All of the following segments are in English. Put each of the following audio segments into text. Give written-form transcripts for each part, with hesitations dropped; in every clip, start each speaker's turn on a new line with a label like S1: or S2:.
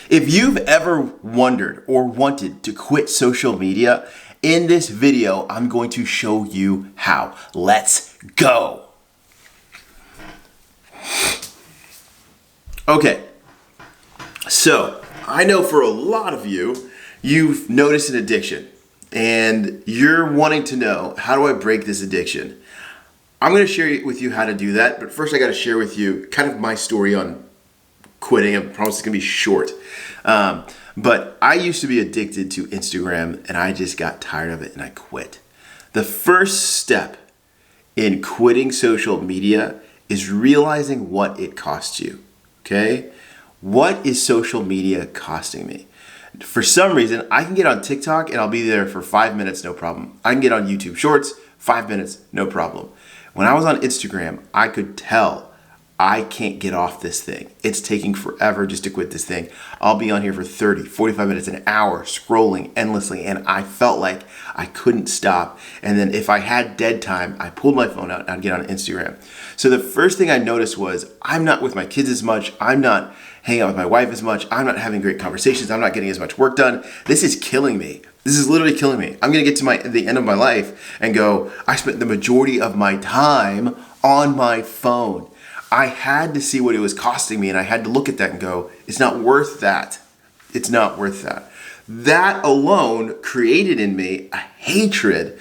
S1: If you've ever wondered or wanted to quit social media, in this video, I'm going to show you how. Let's go. Okay, so I know for a lot of you, you've noticed an addiction and you're wanting to know, how do I break this addiction? I'm going to share with you how to do that, but first I got to share with you kind of my story on quitting. I promise it's going to be short. But I used to be addicted to Instagram and I just got tired of it and I quit. The first step in quitting social media is realizing what it costs you. Okay? What is social media costing me? For some reason, I can get on TikTok and I'll be there for 5 minutes, no problem. I can get on YouTube Shorts, 5 minutes, no problem. When I was on Instagram, I could tell I can't get off this thing. It's taking forever just to quit this thing. I'll be on here for 30, 45 minutes, an hour, scrolling endlessly, and I felt like I couldn't stop. And then if I had dead time, I pulled my phone out and I'd get on Instagram. So the first thing I noticed was I'm not with my kids as much. I'm not hanging out with my wife as much. I'm not having great conversations. I'm not getting as much work done. This is killing me. This is literally killing me. I'm going to get to the end of my life and go, I spent the majority of my time on my phone. I had to see what it was costing me and I had to look at that and go, it's not worth that. It's not worth that. That alone created in me a hatred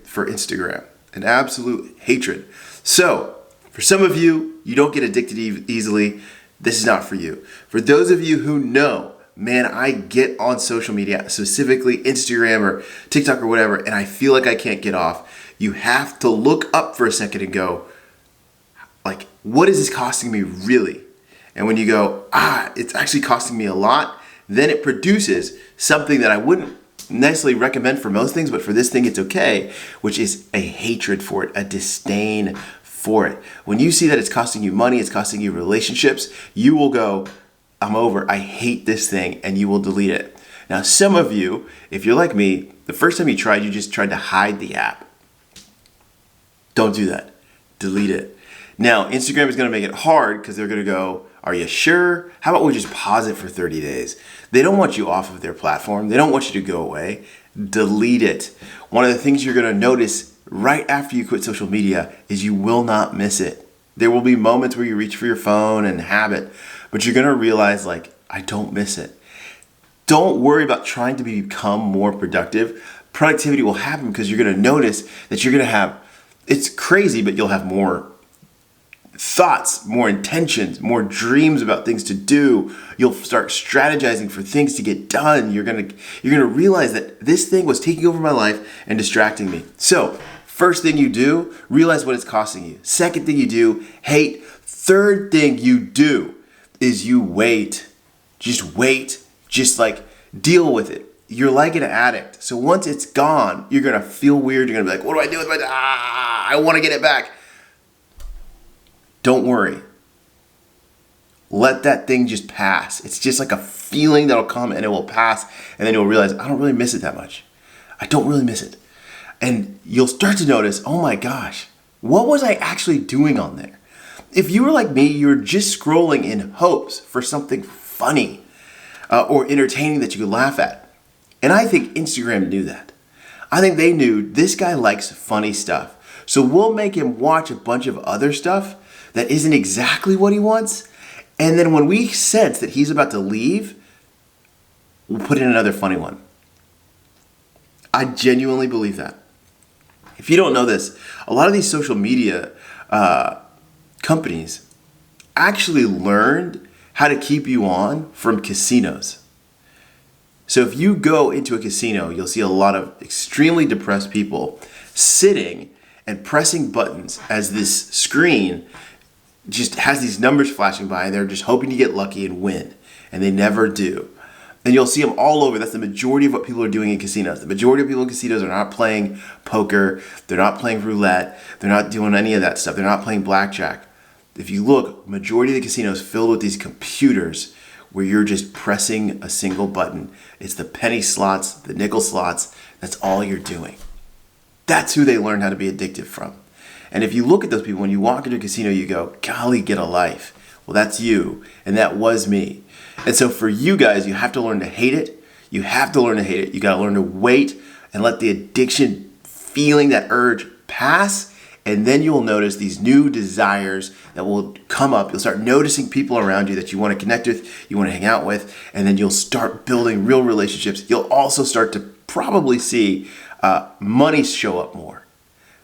S1: for Instagram, an absolute hatred. So for some of you, you don't get addicted easily. This is not for you. For those of you who know, man, I get on social media, specifically Instagram or TikTok or whatever, and I feel like I can't get off. You have to look up for a second and go, like, what is this costing me really? And when you go, it's actually costing me a lot, then it produces something that I wouldn't necessarily recommend for most things, but for this thing it's okay, which is a hatred for it, a disdain for it. When you see that it's costing you money, it's costing you relationships, you will go, I'm over, I hate this thing, and you will delete it. Now, some of you, if you're like me, the first time you just tried to hide the app. Don't do that. Delete it. Now, Instagram is going to make it hard because they're going to go, are you sure? How about we just pause it for 30 days? They don't want you off of their platform. They don't want you to go away. Delete it. One of the things you're going to notice right after you quit social media is you will not miss it. There will be moments where you reach for your phone and have it, but you're going to realize, like, I don't miss it. Don't worry about trying to become more productive. Productivity will happen because you're going to notice that you're going to have, it's crazy, but you'll have more thoughts, more intentions, more dreams about things to do. You'll start strategizing for things to get done. You're gonna realize that this thing was taking over my life and distracting me. So, first thing you do, realize what it's costing you. Second thing you do, hate. Third thing you do is you wait. Just wait. Just like deal with it. You're like an addict. So once it's gone, you're gonna feel weird. You're gonna be like, what do I do with my I want to get it back. Don't worry. Let that thing just pass. It's just like a feeling that'll come and it will pass. And then you'll realize, I don't really miss it that much. I don't really miss it. And you'll start to notice, oh my gosh, what was I actually doing on there? If you were like me, you're just scrolling in hopes for something funny or entertaining that you could laugh at. And I think Instagram knew that. I think they knew this guy likes funny stuff. So we'll make him watch a bunch of other stuff that isn't exactly what he wants. And then when we sense that he's about to leave, we'll put in another funny one. I genuinely believe that. If you don't know this, a lot of these social media companies actually learned how to keep you on from casinos. So if you go into a casino, you'll see a lot of extremely depressed people sitting and pressing buttons as this screen just has these numbers flashing by and they're just hoping to get lucky and win. And they never do. And you'll see them all over. That's the majority of what people are doing in casinos. The majority of people in casinos are not playing poker. They're not playing roulette. They're not doing any of that stuff. They're not playing blackjack. If you look, majority of the casinos filled with these computers where you're just pressing a single button. It's the penny slots, the nickel slots. That's all you're doing. That's who they learn how to be addicted from. And if you look at those people, when you walk into a casino, you go, golly, get a life. Well, that's you, and that was me. And so for you guys, you have to learn to hate it. You have to learn to hate it. You got to learn to wait and let the addiction feeling, that urge, pass. And then you'll notice these new desires that will come up. You'll start noticing people around you that you want to connect with, you want to hang out with, and then you'll start building real relationships. You'll also start to probably see money show up more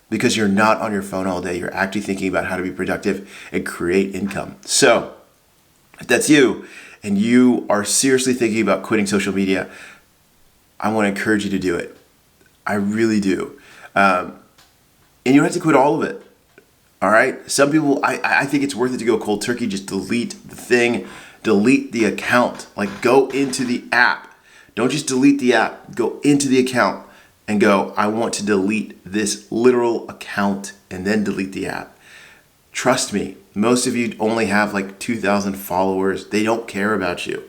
S1: because you're not on your phone all day. You're actually thinking about how to be productive and create income. So if that's you and you are seriously thinking about quitting social media, I want to encourage you to do it. I really do. And you don't have to quit all of it. All right? Some people, I think it's worth it to go cold turkey. Just delete the thing, delete the account. Like, go into the app. Don't just delete the app. Go into the account and go, I want to delete this literal account and then delete the app. Trust me, most of you only have like 2,000 followers. They don't care about you.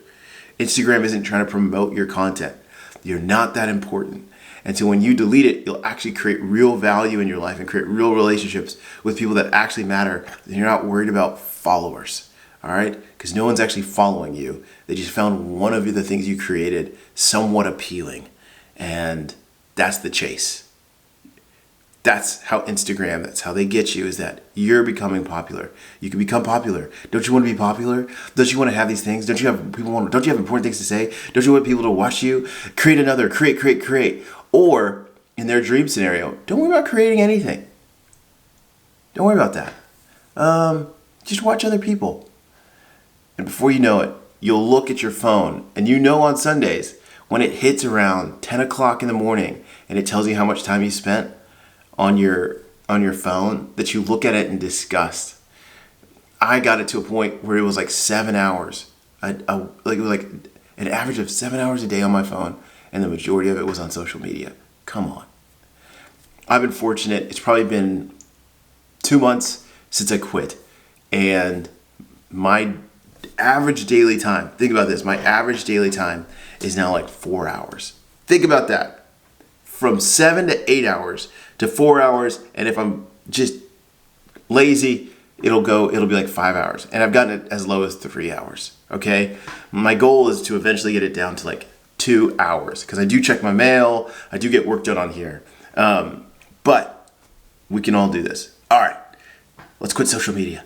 S1: Instagram isn't trying to promote your content. You're not that important. And so when you delete it, you'll actually create real value in your life and create real relationships with people that actually matter. And you're not worried about followers, all right? Because no one's actually following you. They just found one of the things you created somewhat appealing. And that's the chase. That's how Instagram, that's how they get you, is that you're becoming popular. You can become popular. Don't you want to be popular? Don't you want to have these things? Don't you have important things to say? Don't you want people to watch you? Create. Or in their dream scenario, don't worry about creating anything. Don't worry about that. Just watch other people. And before you know it, you'll look at your phone and you know on Sundays when it hits around 10 o'clock in the morning and it tells you how much time you spent on your phone, that you look at it in disgust. I got it to a point where it was like 7 hours. It was like an average of 7 hours a day on my phone, and the majority of it was on social media. Come on. I've been fortunate. It's probably been 2 months since I quit, and my average daily time, think about this, my average daily time is now like 4 hours. Think about that. From 7 to 8 hours to 4 hours, and if I'm just lazy, it'll be like 5 hours. And I've gotten it as low as 3 hours, okay? My goal is to eventually get it down to like 2 hours, because I do check my mail, I do get work done on here. But we can all do this. All right, let's quit social media.